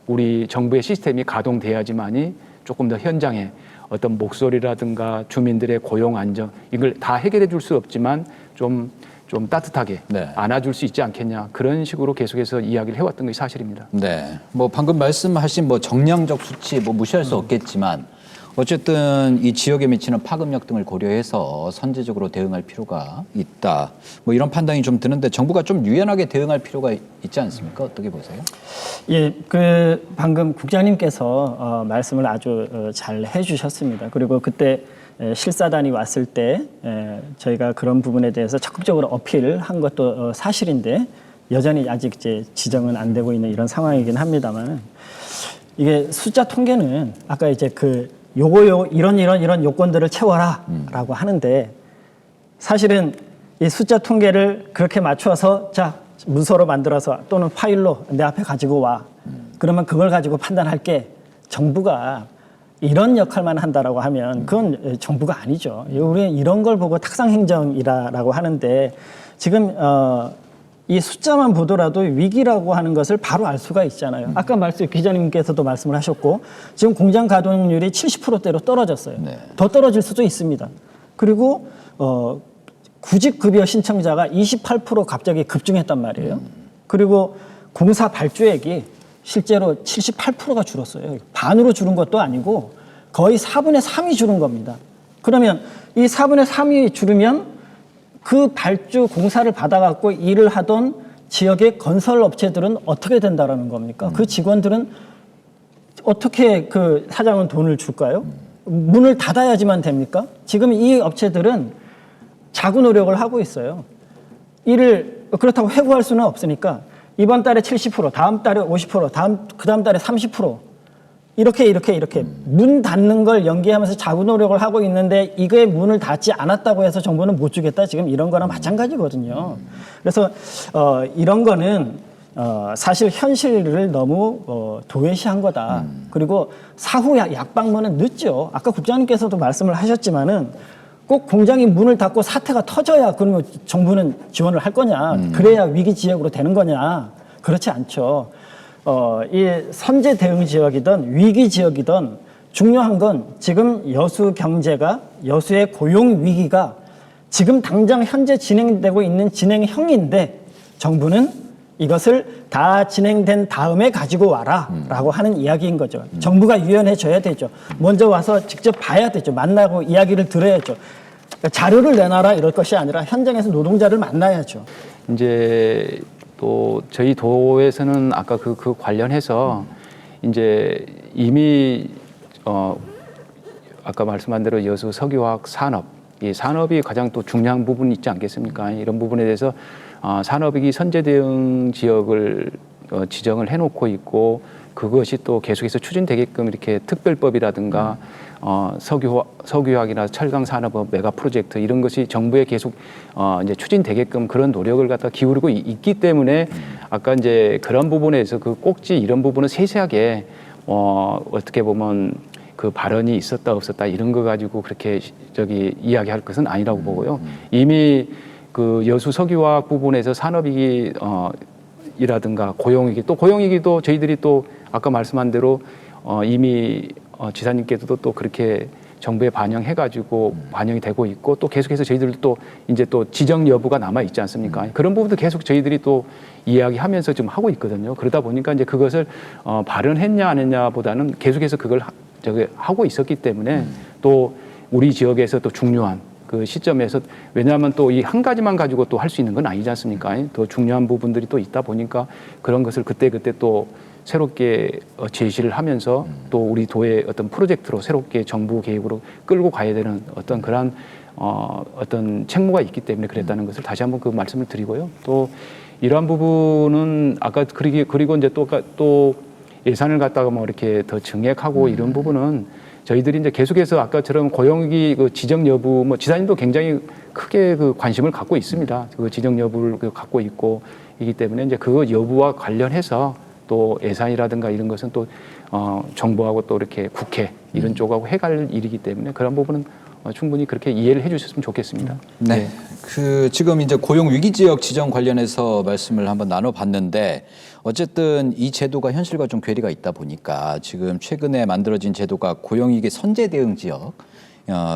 우리 정부의 시스템이 가동돼야지만이 조금 더 현장에 어떤 목소리라든가 주민들의 고용 안정 이걸 다 해결해 줄 수 없지만 좀 따뜻하게 안아줄 수 있지 않겠냐 그런 식으로 계속해서 이야기를 해왔던 것이 사실입니다. 네, 뭐 방금 말씀하신 뭐 정량적 수치 뭐 무시할 수 없겠지만 어쨌든 이 지역에 미치는 파급력 등을 고려해서 선제적으로 대응할 필요가 있다. 뭐 이런 판단이 좀 드는데 정부가 좀 유연하게 대응할 필요가 있지 않습니까? 어떻게 보세요? 예, 방금 국장님께서 말씀을 아주 잘 해주셨습니다. 그리고 그때 실사단이 왔을 때 저희가 그런 부분에 대해서 적극적으로 어필한 것도 사실인데 여전히 아직 이제 지정은 안 되고 있는 이런 상황이긴 합니다만 이게 숫자 통계는 아까 이제 이런 요건들을 채워라라고 하는데 사실은 이 숫자 통계를 그렇게 맞춰서 자 문서로 만들어서 또는 파일로 내 앞에 가지고 와 그러면 그걸 가지고 판단할게 정부가 이런 역할만 한다라고 하면 그건 정부가 아니죠. 우리는 이런 걸 보고 탁상행정이라고 하는데 지금 이 숫자만 보더라도 위기라고 하는 것을 바로 알 수가 있잖아요. 아까 기자님께서도 말씀을 하셨고 지금 공장 가동률이 70%대로 떨어졌어요. 더 떨어질 수도 있습니다. 그리고 구직급여 신청자가 28% 갑자기 급증했단 말이에요. 그리고 공사 발주액이 실제로 78%가 줄었어요. 반으로 줄은 것도 아니고 거의 4분의 3이 줄은 겁니다. 그러면 이 4분의 3이 줄으면 그 발주 공사를 받아갖고 일을 하던 지역의 건설 업체들은 어떻게 된다라는 겁니까? 그 직원들은 어떻게 그 사장은 돈을 줄까요? 문을 닫아야지만 됩니까? 지금 이 업체들은 자구 노력을 하고 있어요. 그렇다고 해고할 수는 없으니까 이번 달에 70%, 다음 달에 50%, 그 다음 달에 30% 이렇게 문 닫는 걸 연기하면서 자구 노력을 하고 있는데 이게 문을 닫지 않았다고 해서 정부는 못 주겠다 지금 이런 거랑 마찬가지거든요. 그래서 이런 거는 사실 현실을 너무 도외시한 거다. 그리고 사후 약방문은 늦죠. 아까 국장님께서도 말씀을 하셨지만은 꼭 공장이 문을 닫고 사태가 터져야 그러면 정부는 지원을 할 거냐? 그래야 위기 지역으로 되는 거냐? 그렇지 않죠. 이 선제 대응 지역이든 위기 지역이든 중요한 건 지금 여수 경제가 여수의 고용 위기가 지금 당장 현재 진행되고 있는 진행형인데 정부는 이것을 다 진행된 다음에 가지고 와라라고 하는 이야기인 거죠. 정부가 유연해 줘야 되죠. 먼저 와서 직접 봐야 되죠. 만나고 이야기를 들어야죠. 그러니까 자료를 내놔라 이럴 것이 아니라 현장에서 노동자를 만나야죠. 이제 또 저희 도에서는 아까 그 관련해서 이제 이미 아까 말씀한 대로 여수 석유화학 산업, 이 산업이 가장 또 중요한 부분이 있지 않겠습니까? 이런 부분에 대해서 산업위기 선제 대응 지역을 지정을 해놓고 있고 그것이 또 계속해서 추진되게끔 이렇게 특별법이라든가 석유화학이나 철강 산업 메가 프로젝트 이런 것이 정부에 계속 이제 추진되게끔 그런 노력을 갖다 기울이고 있기 때문에 아까 이제 그런 부분에서 그 꼭지 이런 부분은 세세하게 어떻게 보면 그 발언이 있었다 없었다 이런 거 가지고 그렇게 이야기할 것은 아니라고 보고요. 이미 그 여수 석유화학 부분에서 산업위기 이라든가 고용위기 또 고용위기도 저희들이 또 아까 말씀한 대로 이미 지사님께서도 또 그렇게 정부에 반영해가지고 반영이 되고 있고 또 계속해서 저희들도 또 이제 또 지정 여부가 남아 있지 않습니까? 그런 부분도 계속 저희들이 또 이야기하면서 좀 하고 있거든요. 그러다 보니까 이제 그것을 발언했냐 안 했냐보다는 계속해서 그걸 하고 있었기 때문에 또 우리 지역에서 또 중요한 그 시점에서 왜냐하면 또 이 한 가지만 가지고 또 할 수 있는 건 아니지 않습니까? 더 중요한 부분들이 또 있다 보니까 그런 것을 그때그때 또 새롭게 제시를 하면서 또 우리 도의 어떤 프로젝트로 새롭게 정부 계획으로 끌고 가야 되는 어떤 그러한 어떤 책무가 있기 때문에 그랬다는 것을 다시 한번 그 말씀을 드리고요. 또 이러한 부분은 아까 그리고 이제 또 예산을 갖다가 뭐 이렇게 더 증액하고 이런 부분은 저희들이 이제 계속해서 아까처럼 고용위기 그 지정 여부 뭐 지사님도 굉장히 크게 그 관심을 갖고 있습니다. 그 지정 여부를 갖고 있고 이기 때문에 이제 그 여부와 관련해서 또 예산이라든가 이런 것은 또 정부하고 또 이렇게 국회 이런 쪽하고 해갈 일이기 때문에 그런 부분은 충분히 그렇게 이해를 해주셨으면 좋겠습니다. 네. 네. 그 지금 이제 고용 위기 지역 지정 관련해서 말씀을 한번 나눠봤는데 어쨌든 이 제도가 현실과 좀 괴리가 있다 보니까 지금 최근에 만들어진 제도가 고용 위기 선제 대응 지역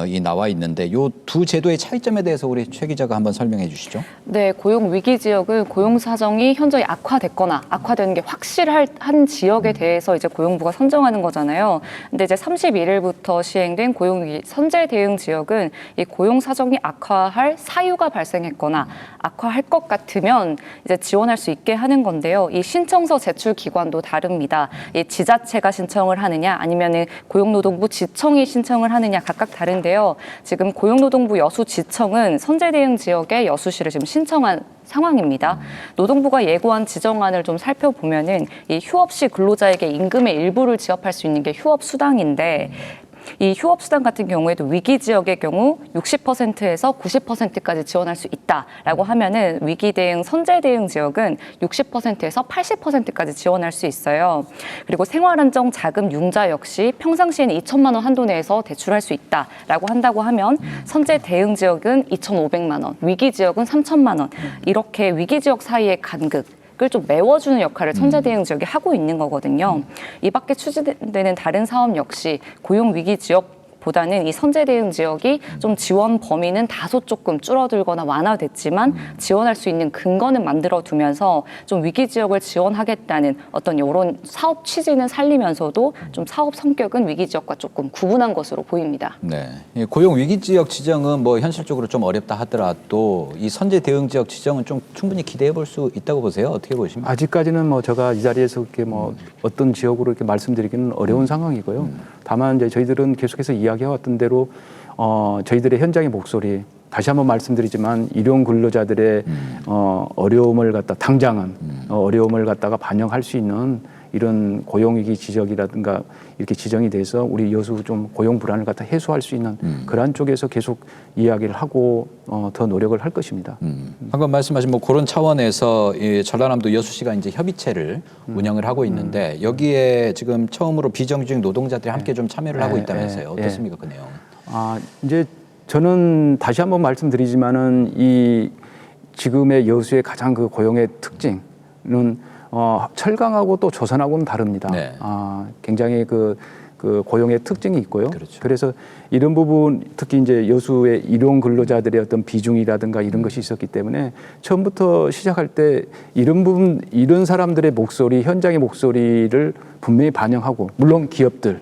이 나와 있는데 이 두 제도의 차이점에 대해서 우리 최 기자가 한번 설명해 주시죠. 네, 고용 위기 지역은 고용 사정이 현저히 악화됐거나 악화되는 게 확실한 지역에 대해서 이제 고용부가 선정하는 거잖아요. 근데 이제 31일부터 시행된 고용 위기 선제 대응 지역은 이 고용 사정이 악화할 사유가 발생했거나 악화할 것 같으면 이제 지원할 수 있게 하는 건데요. 이 신청서 제출 기관도 다릅니다. 이 지자체가 신청을 하느냐 아니면은 고용노동부 지청이 신청을 하느냐 각각 다른데요. 지금 고용노동부 여수지청은 선제 대응 지역에 여수시를 지금 신청한 상황입니다. 노동부가 예고한 지정안을 좀 살펴보면은 이 휴업시 근로자에게 임금의 일부를 지급할 수 있는 게 휴업 수당인데 이 휴업 수당 같은 경우에도 위기 지역의 경우 60%에서 90%까지 지원할 수 있다라고 하면은 위기 대응 선제 대응 지역은 60%에서 80%까지 지원할 수 있어요. 그리고 생활안정 자금 융자 역시 평상시에는 2천만 원 한도 내에서 대출할 수 있다라고 한다고 하면 선제 대응 지역은 2,500만 원, 위기 지역은 3천만 원 이렇게 위기 지역 사이의 간극 을좀 메워주는 역할을 선제 대응 지역이 하고 있는 거거든요. 이 밖에 추진되는 다른 사업 역시 고용 위기 지역보다는 이 선제 대응 지역이 좀 지원 범위는 다소 조금 줄어들거나 완화됐지만 지원할 수 있는 근거는 만들어 두면서 좀 위기 지역을 지원하겠다는 어떤 이런 사업 취지는 살리면서도 좀 사업 성격은 위기 지역과 조금 구분한 것으로 보입니다. 네. 이 고용 위기 지역 지정은 뭐 현실적으로 좀 어렵다 하더라도 이 선제 대응 지역 지정은 좀 충분히 기대해 볼 수 있다고 보세요. 어떻게 보십니까? 아직까지는 뭐 제가 이 자리에서 이렇게 뭐 어떤 지역으로 이렇게 말씀드리기는 어려운 상황이고요. 다만 이제 저희들은 계속해서 이야기해왔던 대로 저희들의 현장의 목소리 다시 한번 말씀드리지만 일용 근로자들의 어려움을 갖다 당장은 어려움을 갖다가 반영할 수 있는 이런 고용위기 지적이라든가 이렇게 지정이 돼서 우리 여수 좀 고용 불안을 갖다 해소할 수 있는 그러한 쪽에서 계속 이야기를 하고 더 노력을 할 것입니다. 방금 말씀하신 뭐 그런 차원에서 이 전라남도 여수시가 이제 협의체를 운영을 하고 있는데 여기에 지금 처음으로 비정규직 노동자들이 함께 좀 참여를 하고 있다면서요. 어떻습니까, 그 내용? 이제 저는 다시 한번 말씀드리지만은 이 지금의 여수의 가장 그 고용의 특징은 철강하고 또 조선하고는 다릅니다. 네. 굉장히 그 그 고용의 특징이 있고요. 그렇죠. 그래서 이런 부분 특히 이제 여수의 일용 근로자들의 어떤 비중이라든가 이런 것이 있었기 때문에 처음부터 시작할 때 이런 부분 이런 사람들의 목소리 현장의 목소리를 분명히 반영하고 물론 기업들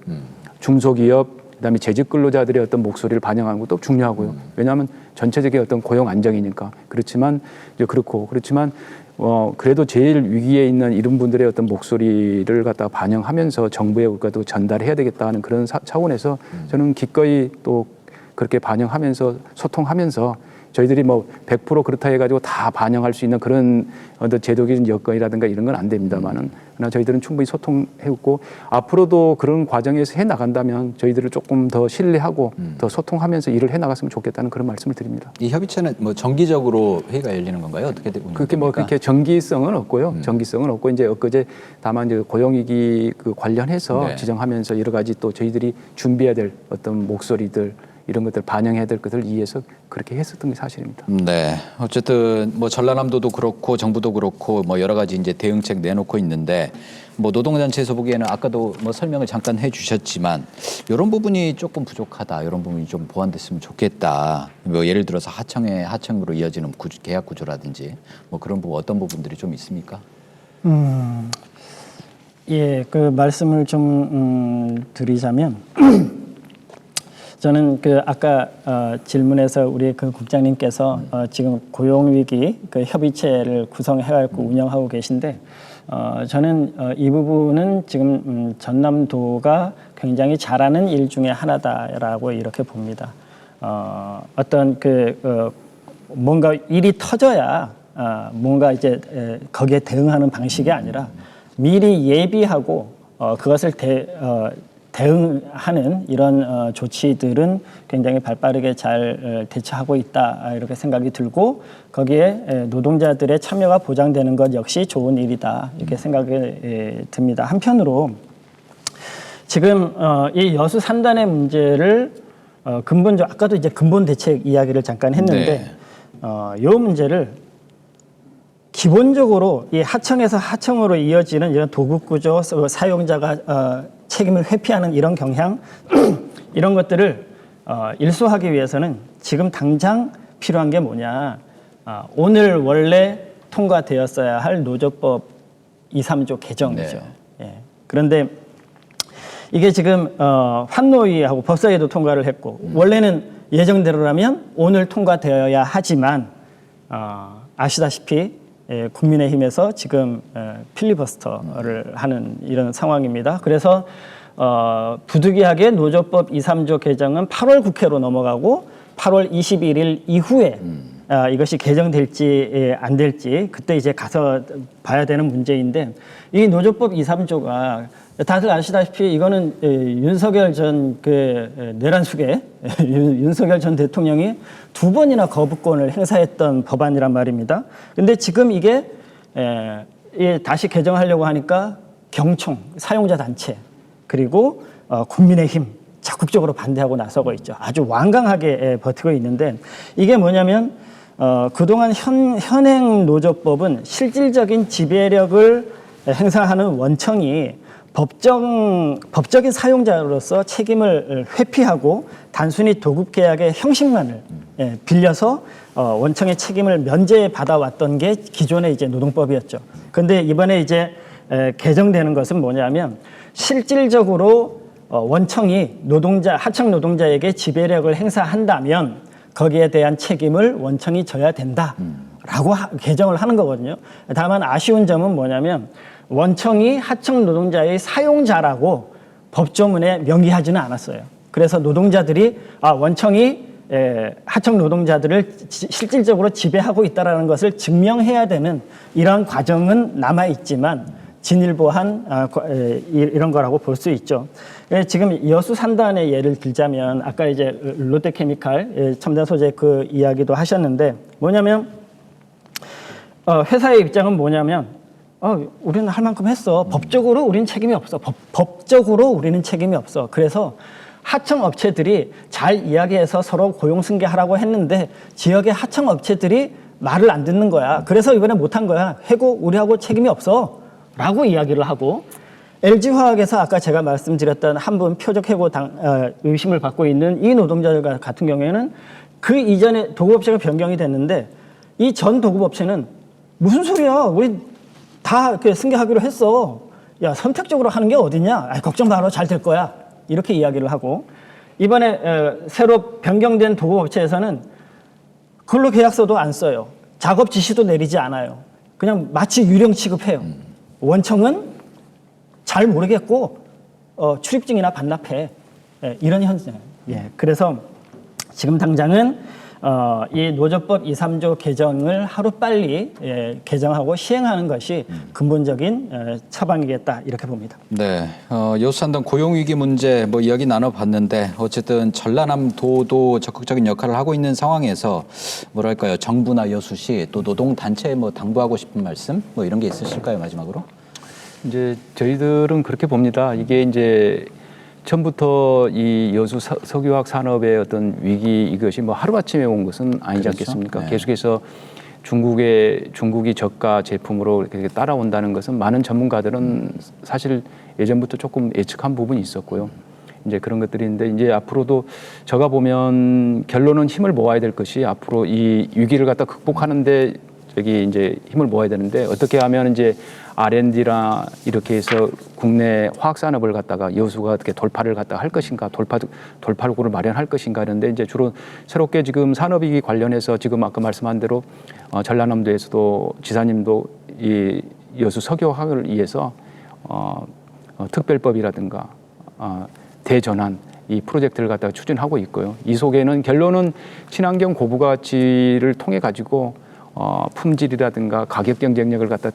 중소기업 그다음에 재직 근로자들의 어떤 목소리를 반영하는 것도 중요하고요. 왜냐하면 전체적인 어떤 고용 안정이니까 그렇지만 그래도 제일 위기에 있는 이런 분들의 어떤 목소리를 갖다가 반영하면서 정부에 우리가 전달해야 되겠다는 그런 차원에서 저는 기꺼이 또 그렇게 반영하면서 소통하면서 저희들이 뭐 100% 그렇다 해가지고 다 반영할 수 있는 그런 어떤 제도적인 여건이라든가 이런 건 안 됩니다만은 그러나 저희들은 충분히 소통해왔고 앞으로도 그런 과정에서 해 나간다면 저희들을 조금 더 신뢰하고 더 소통하면서 일을 해 나갔으면 좋겠다는 그런 말씀을 드립니다. 이 협의체는 뭐 정기적으로 회의가 열리는 건가요? 어떻게 운영됩니까? 그렇게 뭐 그렇게 정기성은 없고요. 정기성은 없고 이제 엊그제 다만 이제 고용위기 그 관련해서 네. 지정하면서 여러 가지 또 저희들이 준비해야 될 어떤 목소리들 이런 것들 반영해야 될 것을 위해서 그렇게 했었던 게 사실입니다. 네. 어쨌든 뭐 전라남도도 그렇고 정부도 그렇고 뭐 여러 가지 이제 대응책 내놓고 있는데 뭐 노동단체에서 보기에는 아까도 뭐 설명을 잠깐 해주셨지만 이런 부분이 조금 부족하다, 이런 부분이 좀 보완됐으면 좋겠다. 뭐 예를 들어서 하청으로 이어지는 계약 구조라든지 뭐 그런 부분 어떤 부분들이 좀 있습니까? 예, 그 말씀을 좀 드리자면. 저는 그 아까 질문에서 우리 그 국장님께서 지금 고용위기 그 협의체를 구성해갖고 운영하고 계신데 저는 이 부분은 지금 전남도가 굉장히 잘하는 일 중에 하나다라고 이렇게 봅니다. 어떤 뭔가 일이 터져야 뭔가 이제 거기에 대응하는 방식이 아니라 미리 예비하고 그것을 대응하는 이런 조치들은 굉장히 발빠르게 잘 대처하고 있다 이렇게 생각이 들고 거기에 노동자들의 참여가 보장되는 것 역시 좋은 일이다 이렇게 생각이 듭니다. 한편으로 지금 이 여수 산단의 문제를 근본적 아까도 이제 근본 대책 이야기를 잠깐 했는데 이 문제를 기본적으로 이 하청에서 하청으로 이어지는 이런 도급 구조 사용자가 책임을 회피하는 이런 경향 이런 것들을 일소하기 위해서는 지금 당장 필요한 게 뭐냐 오늘 원래 통과되었어야 할 노조법 2, 3조 개정이죠. 예. 그런데 이게 지금 환노위하고 법사위도 통과를 했고 원래는 예정대로라면 오늘 통과되어야 하지만 아시다시피 국민의힘에서 지금 필리버스터를 하는 이런 상황입니다. 그래서 부득이하게 노조법 2, 3조 개정은 8월 국회로 넘어가고 8월 21일 이후에 이것이 개정될지 안 될지 그때 이제 가서 봐야 되는 문제인데 이 노조법 2, 3조가 다들 아시다시피 이거는 윤석열 전 내란숙의 윤석열 전 대통령이 2번이나 거부권을 행사했던 법안이란 말입니다. 근데 지금 이게 다시 개정하려고 하니까 경총, 사용자 단체 그리고 국민의힘 적극적으로 반대하고 나서고 있죠. 아주 완강하게 버티고 있는데 이게 뭐냐면 그동안 현행 노조법은 실질적인 지배력을 행사하는 원청이 법적인 사용자로서 책임을 회피하고 단순히 도급 계약의 형식만을 빌려서 원청의 책임을 면제받아왔던 게 기존의 이제 노동법이었죠. 그런데 이번에 이제 개정되는 것은 뭐냐면 실질적으로 원청이 하청 노동자에게 지배력을 행사한다면 거기에 대한 책임을 원청이 져야 된다라고 개정을 하는 거거든요. 다만 아쉬운 점은 뭐냐면 원청이 하청 노동자의 사용자라고 법조문에 명기하지는 않았어요. 그래서 노동자들이 원청이 하청 노동자들을 실질적으로 지배하고 있다는 것을 증명해야 되는 이러한 과정은 남아있지만 진일보한 이런 거라고 볼 수 있죠. 지금 여수 산단의 예를 들자면 아까 이제 롯데케미칼 첨단 소재 그 이야기도 하셨는데 뭐냐면 회사의 입장은 뭐냐면 우리는 할 만큼 했어. 법적으로 우리는 책임이 없어. 법적으로 우리는 책임이 없어. 그래서 하청 업체들이 잘 이야기해서 서로 고용 승계하라고 했는데 지역의 하청 업체들이 말을 안 듣는 거야. 그래서 이번에 못한 거야. 해고 우리하고 책임이 없어. 라고 이야기를 하고 LG화학에서 아까 제가 말씀드렸던 한 분 표적 해고 의심을 받고 있는 이 노동자 같은 경우에는 그 이전에 도급업체가 변경이 됐는데 이 전 도급업체는 무슨 소리야? 우리 다 승계하기로 했어. 야, 선택적으로 하는 게 어디냐? 아이, 걱정 마라, 잘 될 거야. 이렇게 이야기를 하고 이번에 새로 변경된 도급업체에서는 근로계약서도 안 써요. 작업 지시도 내리지 않아요. 그냥 마치 유령 취급해요. 원청은 잘 모르겠고 출입증이나 반납해. 이런 현상. 예, 그래서 지금 당장은 이 노조법 2~3조 개정을 하루빨리 개정하고 시행하는 것이 근본적인 처방이겠다 이렇게 봅니다. 네, 여수산단 고용위기 문제 뭐 이야기 나눠봤는데 어쨌든 전라남도도 적극적인 역할을 하고 있는 상황에서 뭐랄까요, 정부나 여수시 또 노동단체에 뭐 당부하고 싶은 말씀 뭐 이런 게 있으실까요, 마지막으로? 이제 저희들은 그렇게 봅니다. 이게 이제 처음부터 이 여수 석유화학 산업의 어떤 위기 이것이 뭐 하루아침에 온 것은 아니지 그렇죠? 않겠습니까? 네. 계속해서 중국이 저가 제품으로 이렇게 따라온다는 것은 많은 전문가들은 사실 예전부터 조금 예측한 부분이 있었고요. 이제 그런 것들이 있는데 이제 앞으로도 제가 보면 결론은 힘을 모아야 될 것이 앞으로 이 위기를 갖다 극복하는데 저기 이제 힘을 모아야 되는데 어떻게 하면 이제 R&D나 이렇게 해서 국내 화학 산업을 갖다가 여수가 어떻게 돌파를 갖다가 할 것인가, 돌파구를 마련할 것인가 하는데 이제 주로 새롭게 지금 산업위기 관련해서 지금 아까 말씀한 대로 전라남도에서도 지사님도 이 여수 석유화학을 위해서 특별법이라든가 대전환 이 프로젝트를 갖다가 추진하고 있고요. 이 속에는 결론은 친환경 고부가치를 통해 가지고 품질이라든가 가격 경쟁력을 갖다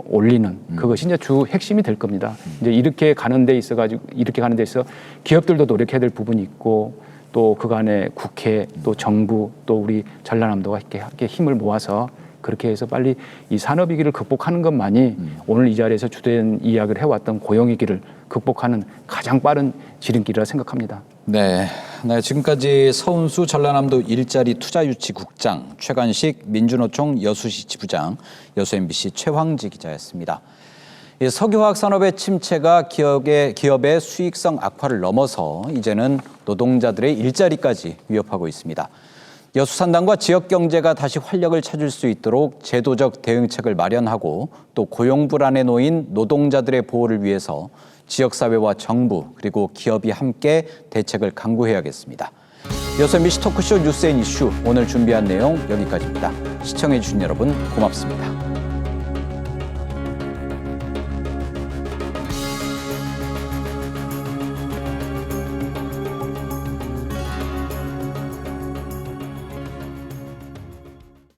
올리는 그것이 이제 주 핵심이 될 겁니다. 이제 이렇게 가는 데 있어 가지고 이렇게 가는 데 있어 기업들도 노력해야 될 부분이 있고 또 그간에 국회 또 정부 또 우리 전라남도가 이렇게 힘을 모아서 그렇게 해서 빨리 이 산업위기를 극복하는 것만이 오늘 이 자리에서 주된 이야기를 해왔던 고용위기를 극복하는 가장 빠른 지름길이라 생각합니다. 네, 지금까지 서운수 전라남도 일자리 투자유치국장, 최관식 민주노총 여수시 지부장, 여수 MBC 최황지 기자였습니다. 이 석유화학 산업의 침체가 기업의 수익성 악화를 넘어서 이제는 노동자들의 일자리까지 위협하고 있습니다. 여수산단과 지역경제가 다시 활력을 찾을 수 있도록 제도적 대응책을 마련하고 또 고용 불안에 놓인 노동자들의 보호를 위해서 지역사회와 정부 그리고 기업이 함께 대책을 강구해야겠습니다. 여수 MBC 토크쇼 뉴스 앤 이슈 오늘 준비한 내용 여기까지입니다. 시청해 주신 여러분 고맙습니다.